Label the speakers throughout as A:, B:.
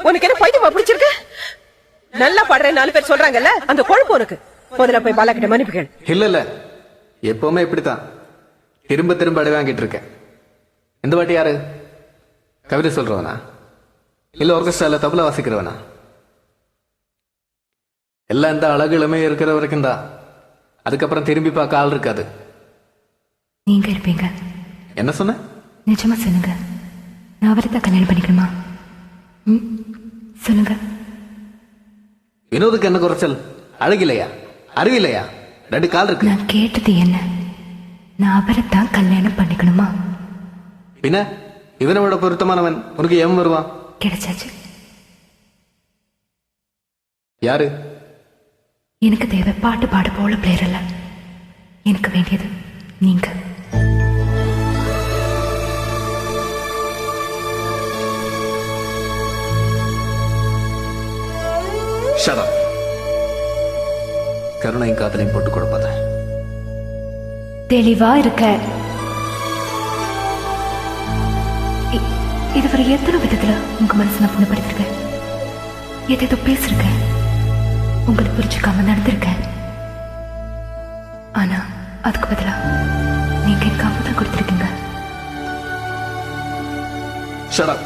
A: உனக்கு என்ன பைத்தியமா பிடிச்சிருக்கு? நல்லா பாடுறேன் 4 பேர் சொல்றாங்கல்ல, அந்த கொழுப்பு உனக்கு. முதல்ல போய் பாலா கிட்ட மன்னிப்பு கேளு.
B: இல்ல எப்பவுமே இப்படித்தான் திரும்ப திரும்ப அடி வாங்கிட்டு இருக்கேன். இந்த வாட்டி யாரு? கவிதை சொல்றவனா இல்ல ஆர்கெஸ்ட்ரால தபலா வாசிக்கிறவனா? எல்லாம் இந்த அழகு இளமையா இருக்கிற வரைக்கும் தான். அதுக்கப்புறம் திரும்பி பார்க்க ஆள் இருக்காது.
C: நீங்க இருப்பீங்க.
B: என்ன சொன்ன?
C: நிஜமா சொல்லுங்க, நான் அவரை தான் கல்யாணம் பண்ணிக்கணுமா? சொல்லுங்க.
B: வினோதுக்கு என்ன குறைச்சல்? அழகில்லையா? அறிவில்லையா? 2 கால் இருக்கு.
C: நான் கேட்டது என்ன? நான் அவரை தான் கல்யாணம் பண்ணிக்கணுமா?
B: பின்ன இவனை விட பொருத்தமானவன் உனக்கு ஏன் வருவான்?
C: கிடைச்சாச்சு.
B: யாரு?
C: எனக்கு தேவை பாட்டு பாட போல பிளேயர் அல்ல. எனக்கு வேண்டியது நீங்க.
B: Shut up. கருணையும் காதலையும் போட்டு கொடுப்பத
C: தெளிவா இருக்க. இதுவரை எத்தனை விதத்துல உங்க மனசு நான் புண்ணப்படுத்திருக்கேன். எதோ பேசிருக்கேன், உங்களுக்கு புரிஞ்சுக்காம நடந்திருக்கேன். ஆனா அதுக்கு பதிலா நீங்க எனக்கு அமுதம் கொடுத்திருக்கீங்க.
B: Shut up.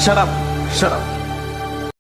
B: Shut up. Shut up.